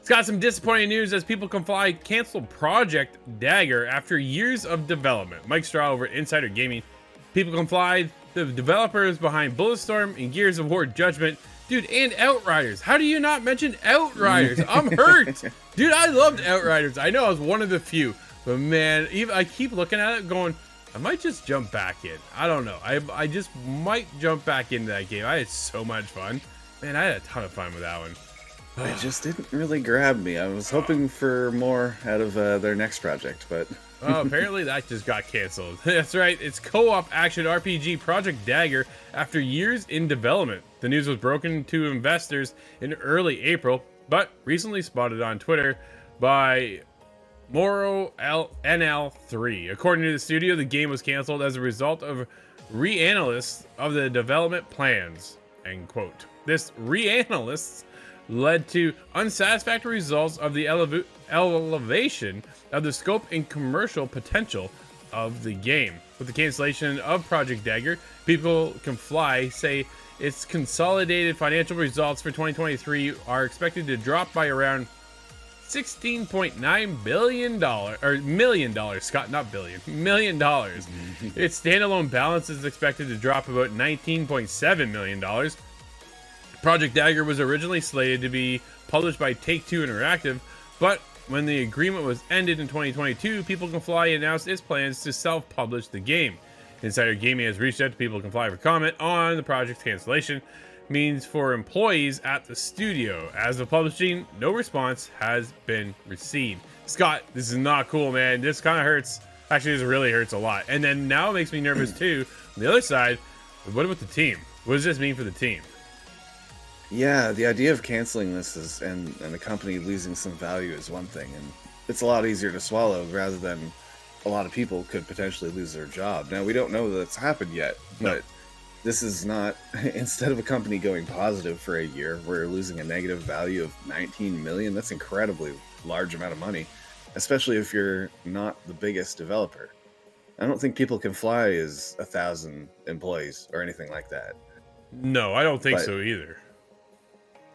It's got some disappointing news as People Can Fly canceled Project Dagger after years of development. Mike Straw over at Insider Gaming. People Can Fly, the developers behind Bulletstorm and Gears of War Judgment. Dude, and Outriders. How do you not mention Outriders? I'm hurt. Dude, I loved Outriders. I know I was one of the few. But man, even I keep looking at it going, I might just jump back in. I don't know. I just might jump back into that game. I had so much fun. Man, I had a ton of fun with that one. It just didn't really grab me. I was hoping for more out of their next project, but... Apparently that just got canceled. That's right. It's co-op action RPG Project Dagger after years in development. The news was broken to investors in early April, but recently spotted on Twitter by Moro NL3. According to the studio, the game was canceled as a result of reanalysis of the development plans. End quote. This reanalysis led to unsatisfactory results of the elevation of the scope and commercial potential of the game. With the cancellation of Project Dagger, People Can Fly say its consolidated financial results for 2023 are expected to drop by around $16.9 billion, or $million, Scott, not billion, $1 million. Its standalone balance is expected to drop about $19.7 million. Project Dagger was originally slated to be published by Take-Two Interactive, but when the agreement was ended in 2022, People Can Fly announced its plans to self-publish the game. Insider Gaming has reached out to People Can Fly for comment on the project's cancellation, means for employees at the studio. As of publishing, no response has been received. Scott, this is not cool, man. This kind of hurts. Actually, this really hurts a lot. And then now it makes me nervous too. On the other side, what about the team? What does this mean for the team? Yeah, the idea of canceling this is and the company losing some value is one thing, and it's a lot easier to swallow rather than a lot of people could potentially lose their job. Now, we don't know that it's happened yet, but this is not, instead of a company going positive for a year, we're losing a negative value of 19 million. That's an incredibly large amount of money, especially if you're not the biggest developer. I don't think People Can Fly is 1,000 employees or anything like that. No, I don't think so either.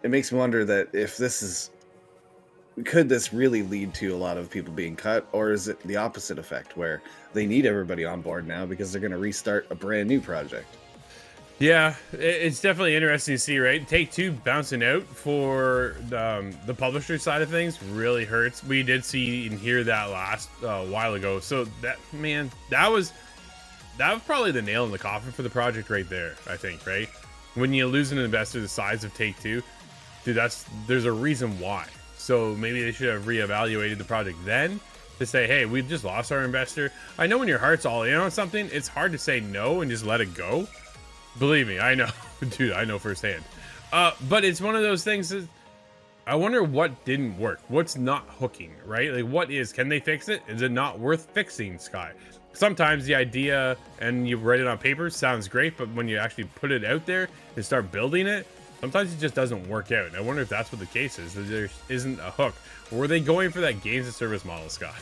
It makes me wonder that if this is, could this really lead to a lot of people being cut, or is it the opposite effect where they need everybody on board now because they're going to restart a brand new project? Yeah, it's definitely interesting to see, right? Take-Two bouncing out for the publisher side of things really hurts. We did see and hear that last while ago. So that, man, that was probably the nail in the coffin for the project right there, I think, right? When you lose an investor the size of Take-Two, dude, there's a reason why. So maybe they should have reevaluated the project then to say, hey, we've just lost our investor. I know when your heart's all in on something, it's hard to say no and just let it go. Believe me, I know. Dude, I know firsthand. But it's one of those things that I wonder what didn't work. What's not hooking, right? Like, can they fix it? Is it not worth fixing, Sky? Sometimes the idea and you write it on paper sounds great, but when you actually put it out there and start building it, sometimes it just doesn't work out. And I wonder if that's what the case is, that there isn't a hook. Or were they going for that games as service model, Scott?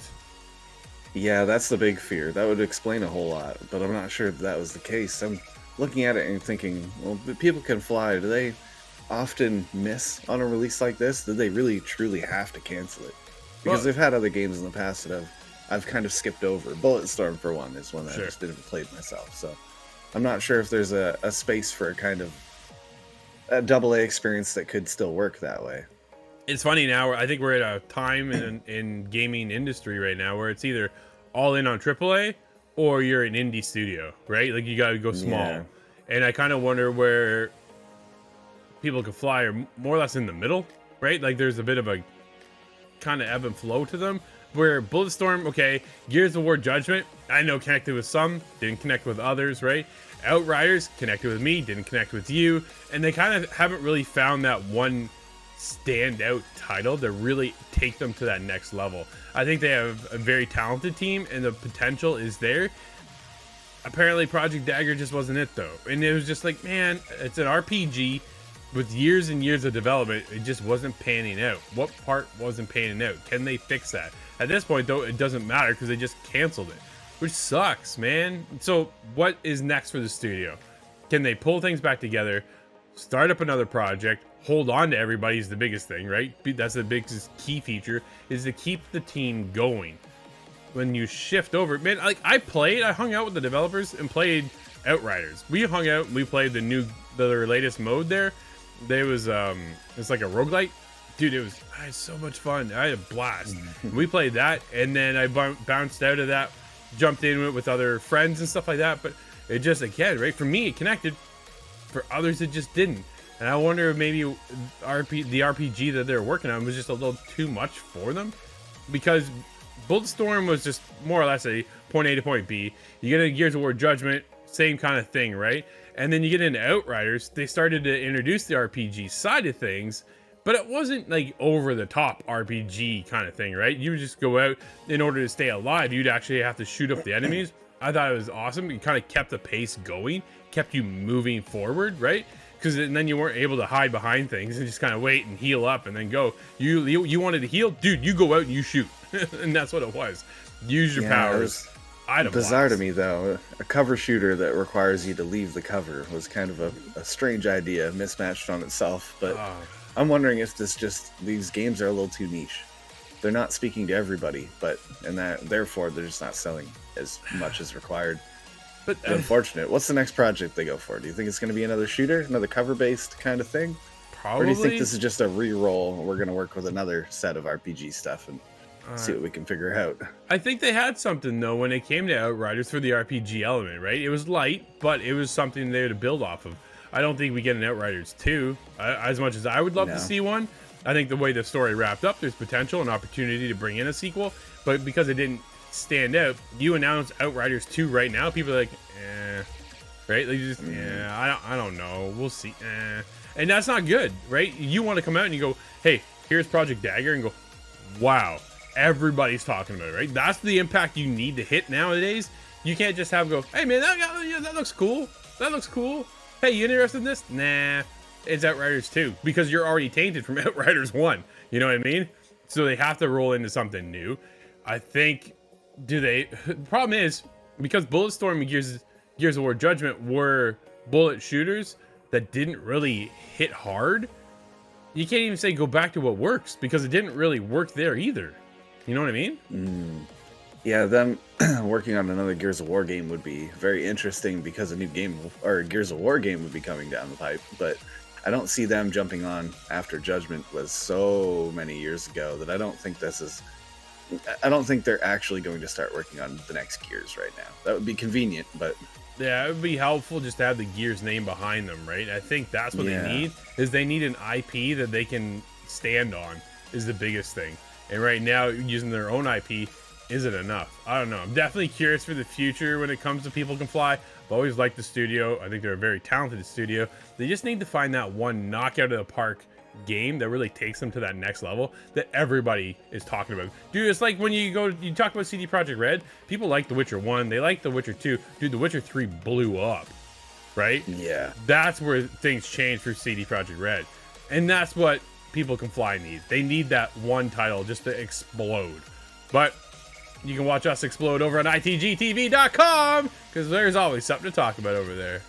Yeah, that's the big fear. That would explain a whole lot, but I'm not sure if that was the case. I'm looking at it and thinking, well, People Can Fly, do they often miss on a release like this? Did they really truly have to cancel it? Because they've had other games in the past that I've kind of skipped over. Bulletstorm, for one, is one that I just didn't play myself. So I'm not sure if there's a space for a kind of a AA experience that could still work that way. It's funny now. I think we're at a time in gaming industry right now where it's either all in on AAA or you're an indie studio, right? Like, you got to go small. Yeah. And I kind of wonder where People Can Fly are more or less in the middle, right? Like, there's a bit of a kind of ebb and flow to them, where Bulletstorm, okay, Gears of War Judgment, I know connected with some, didn't connect with others, right? Outriders connected with me, didn't connect with you, and they kind of haven't really found that one standout title to really take them to that next level. I think they have a very talented team and the potential is there. Apparently Project Dagger just wasn't it though, and it was just like, man, it's an RPG with years and years of development. It just wasn't panning out. What part wasn't panning out? Can they fix that? At this point though, it doesn't matter because they just canceled it, which sucks, man. So what is next for the studio? Can they pull things back together, start up another project, hold on to everybody is the biggest thing, right? That's the biggest key feature, is to keep the team going. When you shift over, man, like I hung out with the developers and played Outriders. We hung out and we played the latest mode there. There was it's like a roguelite. Dude, I had so much fun. I had a blast. We played that, and then I bounced out of that, jumped into it with other friends and stuff like that. But it just, again, right? For me, it connected. For others, it just didn't. And I wonder if maybe the RPG that they're working on was just a little too much for them. Because Bulletstorm was just more or less a point A to point B. You get a Gears of War Judgment, same kind of thing, right? And then you get into Outriders. They started to introduce the RPG side of things, but it wasn't like over the top RPG kind of thing, right? You would just go out in order to stay alive. You'd actually have to shoot up the enemies. I thought it was awesome. It kind of kept the pace going, kept you moving forward, right? Because then you weren't able to hide behind things and just kind of wait and heal up and then go. You wanted to heal, dude. You go out and you shoot, and that's what it was. Use your powers. Bizarre to me though, a cover shooter that requires you to leave the cover was kind of a strange idea, mismatched on itself. But I'm wondering if these games are a little too niche. They're not speaking to everybody, and therefore they're just not selling as much as required. But unfortunate. What's the next project they go for? Do you think it's going to be another shooter, another cover-based kind of thing? Probably. Or do you think this is just a re-roll? We're going to work with another set of RPG stuff and see what we can figure out. I think they had something though when it came to Outriders for the RPG element, right? It was light, but it was something there to build off of. I don't think we get an Outriders 2, as much as I would love to see one. I think the way the story wrapped up, there's potential and opportunity to bring in a sequel, but because it didn't stand out, you announce Outriders 2 right now, people are like, right? Like just, I don't know. We'll see. And that's not good, right? You want to come out and you go, hey, here's Project Dagger, and go, wow. Everybody's talking about it, right? That's the impact you need to hit nowadays. You can't just have go, hey man, that looks cool. That looks cool. Hey, you interested in this? Nah, it's Outriders 2 because you're already tainted from Outriders 1. You know what I mean? So they have to roll into something new. I think, the problem is because Bulletstorm and Gears of War Judgment were bullet shooters that didn't really hit hard. You can't even say go back to what works because it didn't really work there either. You know what I mean? Yeah, them working on another Gears of War game would be very interesting because a new game or a Gears of War game would be coming down the pipe. But I don't see them jumping on after Judgment was so many years ago that I don't think they're actually going to start working on the next Gears right now. That would be convenient, but yeah, it would be helpful just to have the Gears name behind them, right? I think that's what they need. They need an IP that they can stand on is the biggest thing. And right now, using their own IP isn't enough. I don't know. I'm definitely curious for the future when it comes to People Can Fly. I've always liked the studio. I think they're a very talented studio. They just need to find that one knockout of the park game that really takes them to that next level that everybody is talking about. Dude, it's like when you talk about CD Projekt Red, people like The Witcher 1, they like The Witcher 2. Dude, The Witcher 3 blew up, right? Yeah. That's where things change for CD Projekt Red. And that's what People Can Fly need. They need that one title just to explode. But you can watch us explode over on ITGTV.com because there's always something to talk about over there.